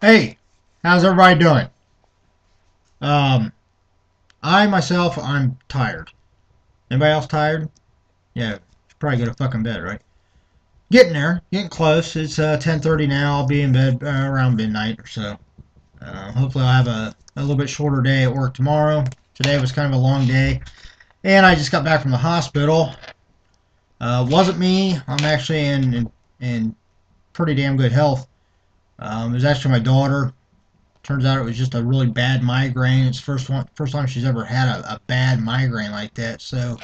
Hey, how's everybody doing? Um, I myself, I'm tired. Anybody else tired? Yeah, should probably go to fucking bed, right? Getting there, getting close. It's 10:30 now. I'll be in bed around midnight or so. Hopefully, I'll have a little bit shorter day at work tomorrow. Today was kind of a long day, and I just got back from the hospital. Wasn't me. I'm actually in pretty damn good health. It was actually my daughter. Turns out it was just a really bad migraine. It's first time she's ever had a bad migraine like that. So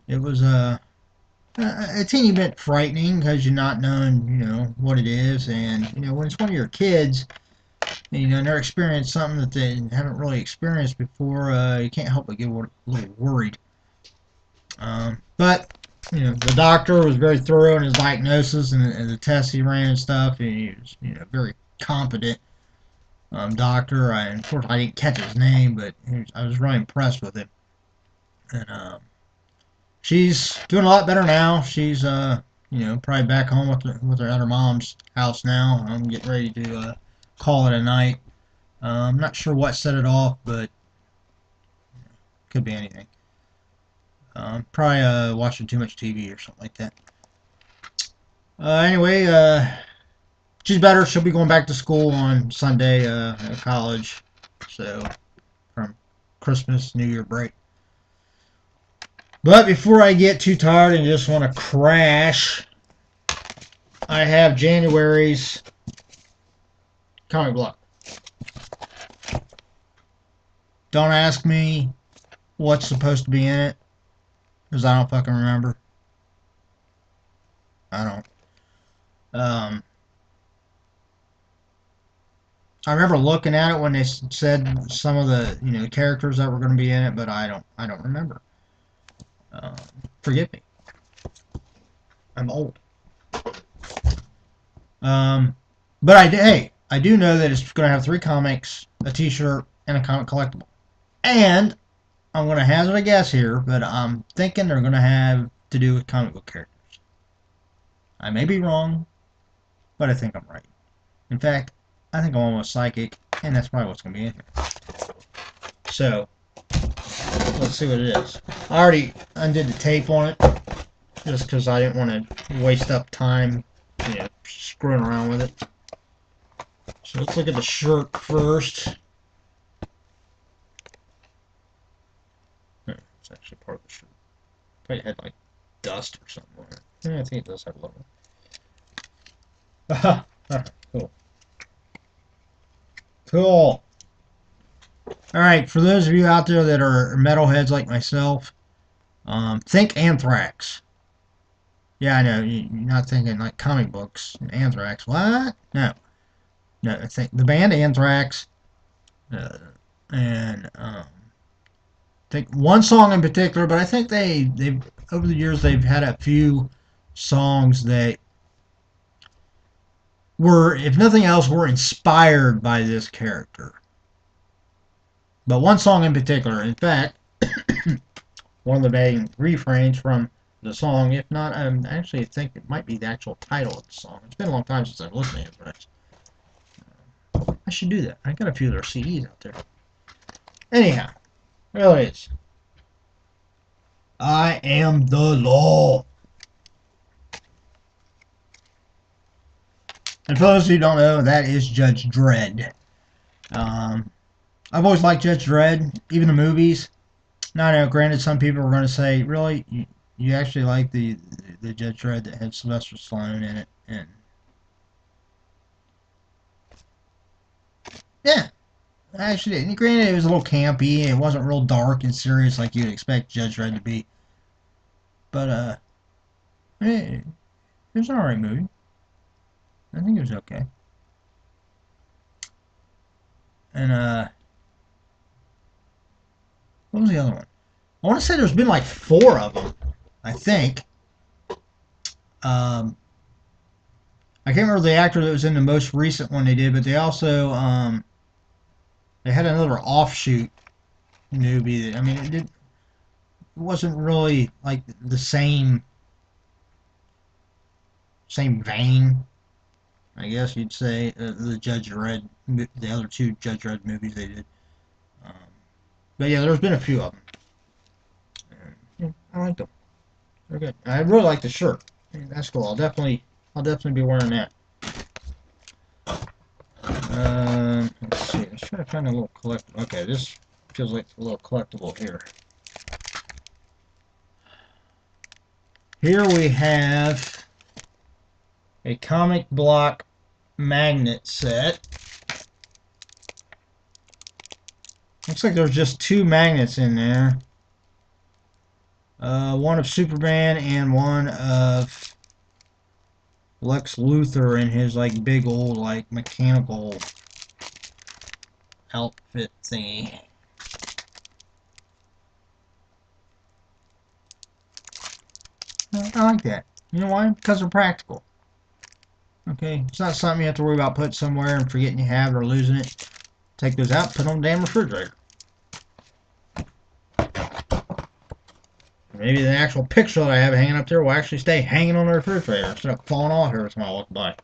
it was a teeny bit frightening because you're not knowing, what it is, and when it's one of your kids, and they're experiencing something that they haven't really experienced before, you can't help but get a little worried. But the doctor was very thorough in his diagnosis and the tests he ran and stuff, and he was very competent doctor. Unfortunately, I didn't catch his name, but I was really impressed with him. And she's doing a lot better now. She's probably back home with her mom's house now. I'm getting ready to call it a night. I'm not sure what set it off, but could be anything. Probably watching too much TV or something like that. Anyway, she's better. She'll be going back to school on Sunday at college. So from Christmas, New Year break. But before I get too tired and just want to crash, I have January's comic block. Don't ask me what's supposed to be in it, because I don't fucking remember. I don't. Um, I remember looking at it when they said some of the characters that were going to be in it, but I don't remember. Um, Forgive me. I'm old. Um, but I do know that it's going to have 3 comics, a T-shirt, and a comic collectible. And I'm going to hazard a guess here, but I'm thinking they're going to have to do with comic book characters. I may be wrong, but I think I'm right. In fact, I think I'm almost psychic, and that's probably what's going to be in here. So, let's see what it is. I already undid the tape on it, just because I didn't want to waste up time, screwing around with it. So let's look at the shirt first. It's actually part of the shirt. Probably had like dust or something on it. Yeah, I think it does have a logo. Alright, cool. Cool. Alright, for those of you out there that are metalheads like myself, think Anthrax. Yeah, I know, you're not thinking like comic books. Anthrax, what? No. No, I think the band Anthrax, uh, and think one song in particular, but I think they've over the years they've had a few songs that were, if nothing else, were inspired by this character. But one song in particular, in fact, one of the main refrains from the song, if not, I actually think it might be the actual title of the song. It's been a long time since I've listened to it, but I should do that. I got a few of their CDs out there. Anyhow, there it is. I am the law. And for those who don't know, that is Judge Dredd. Um, I've always liked Judge Dredd, even the movies. Now, I know, granted, some people are going to say, really, you actually like the Judge Dredd that had Sylvester Stallone in it, and yeah, actually, and granted, it was a little campy. It wasn't real dark and serious like you'd expect Judge Dredd to be, but it was an alright movie. I think it was okay. And what was the other one? I want to say there's been like 4 of them. I think. Um, I can't remember the actor that was in the most recent one they did, but they also they had another offshoot movie that, I mean, it wasn't really like the same vein. I guess you'd say, the Judge Dredd, the other two Judge Dredd movies they did. Um, but yeah, there's been a few of them. And, yeah, I like them. They're good. I really like the shirt. That's cool. I'll definitely be wearing that. Let's see. Let's try to find a little collectible. Okay, this feels like a little collectible here. Here we have a comic block magnet set. Looks like there's just two magnets in there. One of Superman and one of Lex Luthor in his like big old like mechanical outfit thingy. I like that. You know why? Because they're practical. Okay, it's not something you have to worry about putting somewhere and forgetting you have it or losing it. Take those out, put them on the damn refrigerator. Maybe the actual picture that I have hanging up there will actually stay hanging on the refrigerator instead of falling off every time I walk by.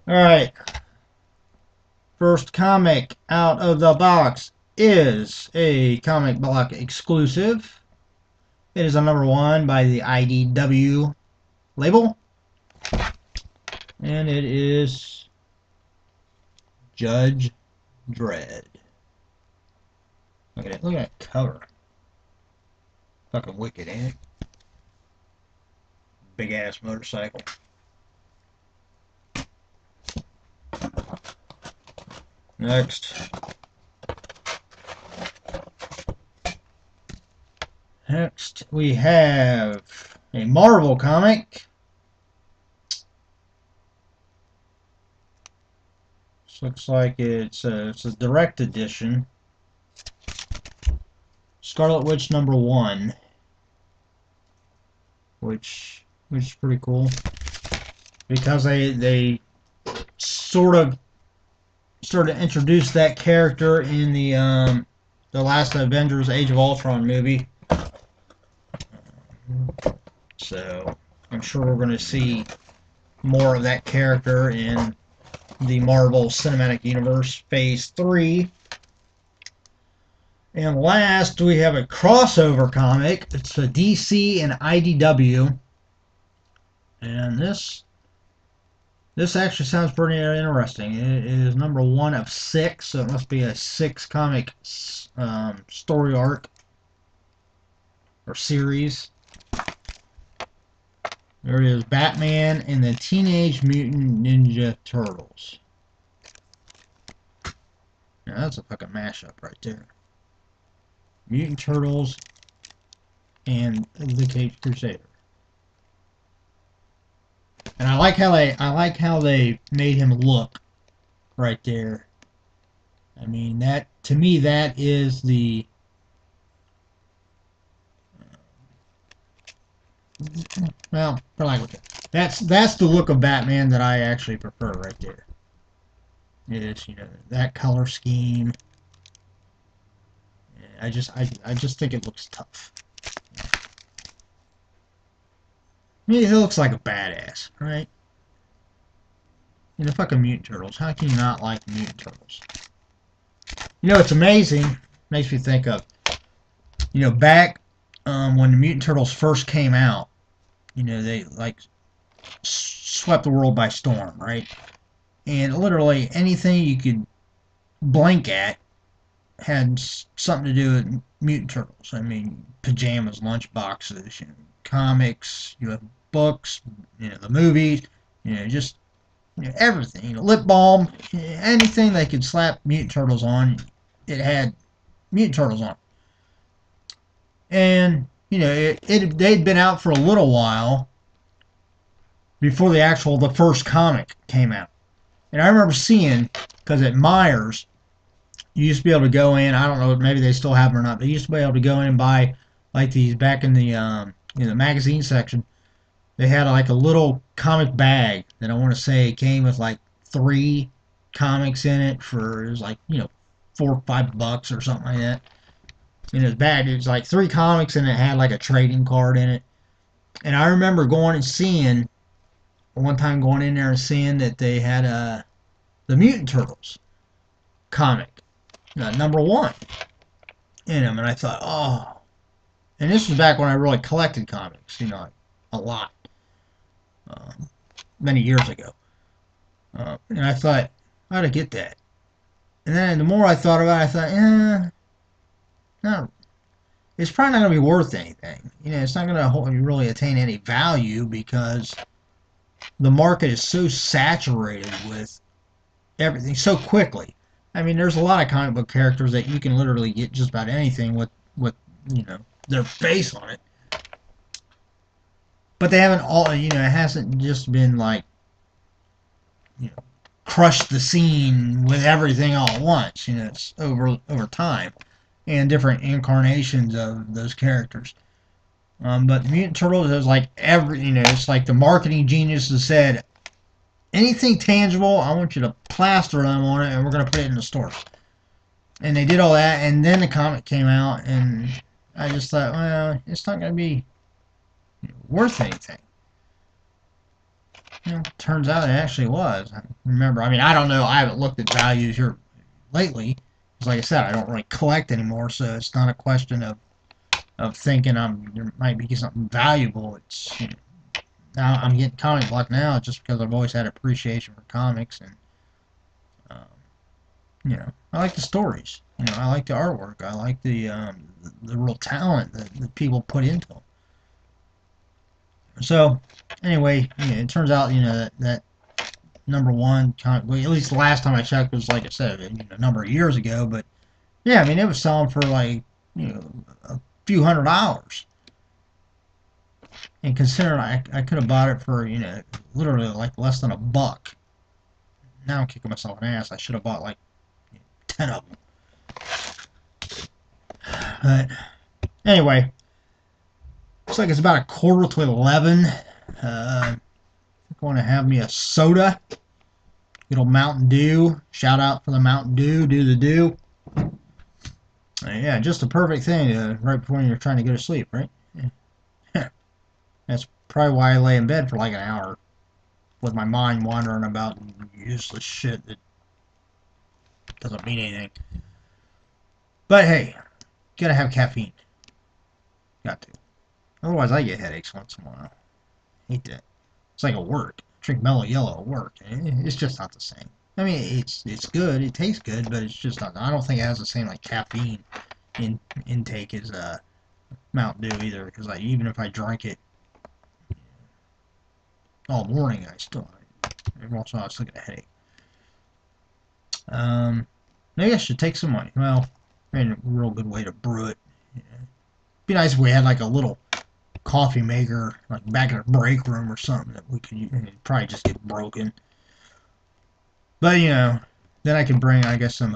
Alright. First comic out of the box is a comic block exclusive. It is a #1 by the IDW label. And it is Judge Dredd. Look at it. Look at that cover. Fucking wicked, ain't it? Big ass motorcycle. Next. Next we have a Marvel comic. This looks like it's a direct edition. Scarlet Witch #1, which is pretty cool because they sort of introduced that character in the last Avengers Age of Ultron movie. So I'm sure we're going to see more of that character in the Marvel Cinematic Universe Phase 3. And last, we have a crossover comic. It's a DC and IDW. And this actually sounds pretty interesting. It is #1 of 6, so it must be a 6-comic story arc or series. There it is, Batman and the Teenage Mutant Ninja Turtles. Now that's a fucking mashup right there. Mutant Turtles and the Caped Crusader. And I like how they made him look right there. I mean, that to me that is the well, for lack of that's the look of Batman that I actually prefer right there. Is, you know, that color scheme. I just think it looks tough. I mean, he looks like a badass, right? You know, fucking Mutant Turtles. How can you not like Mutant Turtles? You know, it's amazing. Makes me think of, you know, back when the Mutant Turtles first came out. You know, they like swept the world by storm, right? And literally anything you could blink at had something to do with Mutant Turtles. I mean, pajamas, lunch boxes, you know, comics, you know, books, you know, the movies, you know, just, you know, everything. You know, lip balm, anything they could slap Mutant Turtles on, it had Mutant Turtles on. And you know, they'd been out for a little while before the first comic came out. And I remember seeing, because at Myers, you used to be able to go in, I don't know, maybe they still have them or not, but you used to be able to go in and buy, like these, back in the magazine section, they had like a little comic bag that I want to say came with like 3 comics in it for, it was like, you know, $4 or $5 or something like that. And it was bad. It was like 3 comics and it had like a trading card in it. And I remember going and seeing, one time going in there and seeing that they had the Mutant Turtles comic, #1 in them. And I thought, oh. And this was back when I really collected comics, you know, a lot, many years ago. And I thought, I ought to get that. And then the more I thought about it, I thought, no, it's probably not going to be worth anything. You know, it's not going to really attain any value because the market is so saturated with everything so quickly. I mean, there's a lot of comic book characters that you can literally get just about anything with you know, their face on it. But they haven't all, you know, it hasn't just been like, you know, crush the scene with everything all at once. You know, it's over time and different incarnations of those characters. But Mutant Turtles is like you know, it's like the marketing geniuses said, anything tangible, I want you to plaster them on it, and we're going to put it in the stores. And they did all that, and then the comic came out, and I just thought, well, it's not going to be worth anything. You know, turns out it actually was. I remember, I mean, I don't know, I haven't looked at values here lately, because like I said, I don't really collect anymore, so it's not a question of thinking there might be something valuable. It's, you know, now I'm getting comic book now just because I've always had appreciation for comics, and you know, I like the stories. You know, I like the artwork. I like the real talent that people put into them. So anyway, you know, it turns out, you know, that #1 comic book, at least the last time I checked, was, like I said, you know, a number of years ago. But yeah, I mean, it was selling for like, you know, a few $100s. And considering I could have bought it for, you know, literally like less than $1. Now I'm kicking myself in the ass. I should have bought like 10 of them. But anyway, looks like it's about 10:45. I'm going to have me a soda. Good old Mountain Dew. Shout out for the Mountain Dew. Do the dew. Yeah, just the perfect thing right before you're trying to go to sleep, right? Yeah. That's probably why I lay in bed for like an hour with my mind wandering about useless shit that doesn't mean anything. But hey, gotta have caffeine. Got to. Otherwise, I get headaches once in a while. Hate that. It's like at work. Drink Mellow Yellow at work. It's just not the same. I mean, it's good. It tastes good, but it's just not. I don't think it has the same like caffeine intake as Mountain Dew either. Because like, even if I drank it all morning, I still every once in a while I still get a headache. Maybe I should take some money. Well, I mean, a real good way to brew it. Yeah. Be nice if we had like a little coffee maker, like back in a break room or something that we could use. It'd probably just get broken. But you know, then I can bring, I guess, some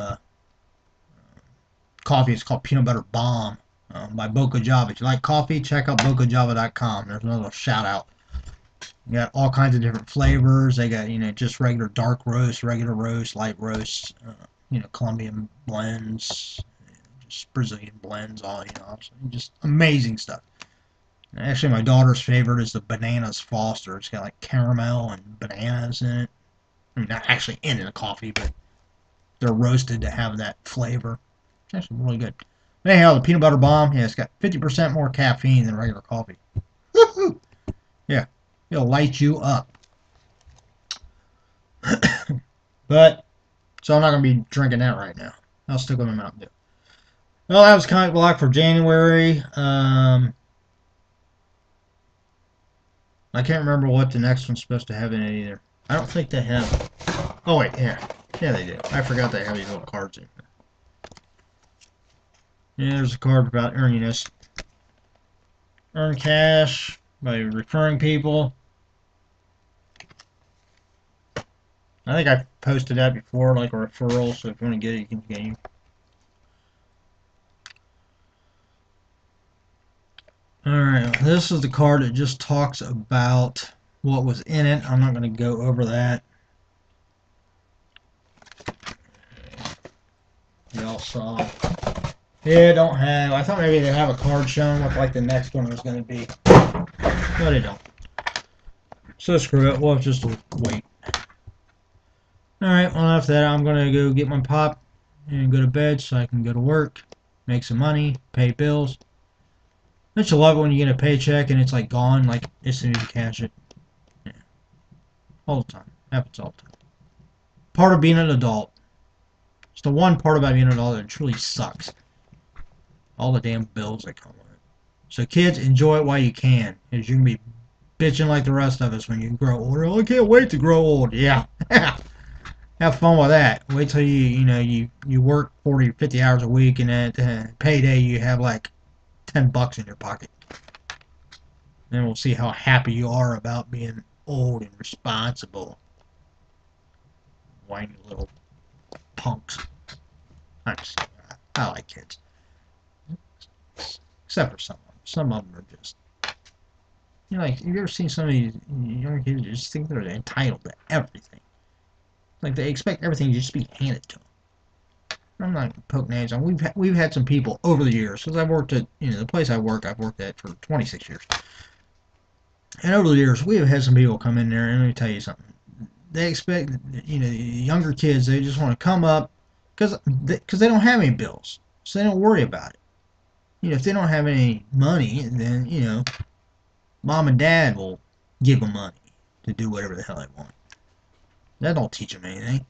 coffee. It's called Peanut Butter Bomb by Boca Java. If you like coffee, check out bocajava.com. There's another shout out. You got all kinds of different flavors. They got, you know, just regular dark roast, regular roast, light roast, you know, Colombian blends, just Brazilian blends, all, you know, just amazing stuff. Actually, my daughter's favorite is the Bananas Foster. It's got like caramel and bananas in it. I mean, not actually in the coffee, but they're roasted to have that flavor. It's actually really good. But anyhow, the Peanut Butter Bomb, yeah, it's got 50% more caffeine than regular coffee. Woohoo! Yeah, it'll light you up. But, so I'm not going to be drinking that right now. I'll stick with my Mountain Dew. Well, that was Comic Block for January. I can't remember what the next one's supposed to have in it either. I don't think they have. Oh, wait, yeah. Yeah, they do. I forgot they have these little cards in here. Yeah, there's a card about earning this. Earn cash by referring people. I think I posted that before, like a referral, so if you want to get it, you can get it. Alright, this is the card that just talks about what was in it. I'm not going to go over that. Y'all saw. Yeah, don't have. I thought maybe they'd have a card showing what like the next one was going to be. But they don't. So screw it. We'll have just wait. Alright, well after that I'm going to go get my pop and go to bed so I can go to work, make some money, pay bills. Don't you love it when you get a paycheck and it's like gone, like as soon as you cash it? Yeah. All the time. Happens all the time. Part of being an adult. It's the one part about being an adult that truly sucks. All the damn bills that come with it. So kids, enjoy it while you can. Because you're going to be bitching like the rest of us when you grow older. Oh, I can't wait to grow old. Yeah. Have fun with that. Wait till you work 40 or 50 hours a week and at payday you have like $10 in your pocket. Then we'll see how happy you are about being old and responsible. Whiny little punks. I like kids. Except for some of them. Some of them are just... like, have you ever seen some of these younger kids who just think they're entitled to everything? Like, they expect everything to just be handed to them. I'm not poking names on. We've had some people over the years, since I've worked at, the place I've worked at for 26 years. And over the years, we have had some people come in there, and let me tell you something. They expect, the younger kids, they just want to come up, because they don't have any bills. So they don't worry about it. If they don't have any money, then, mom and dad will give them money to do whatever the hell they want. That don't teach them anything.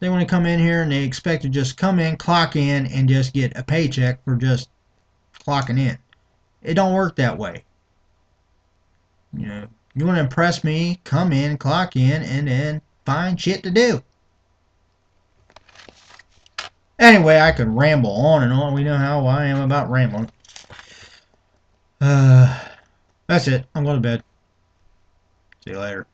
They want to come in here and they expect to just come in, clock in, and just get a paycheck for just clocking in. It don't work that way. You want to impress me, come in, clock in, and then find shit to do. Anyway, I could ramble on and on. We know how I am about rambling. That's it. I'm going to bed. See you later.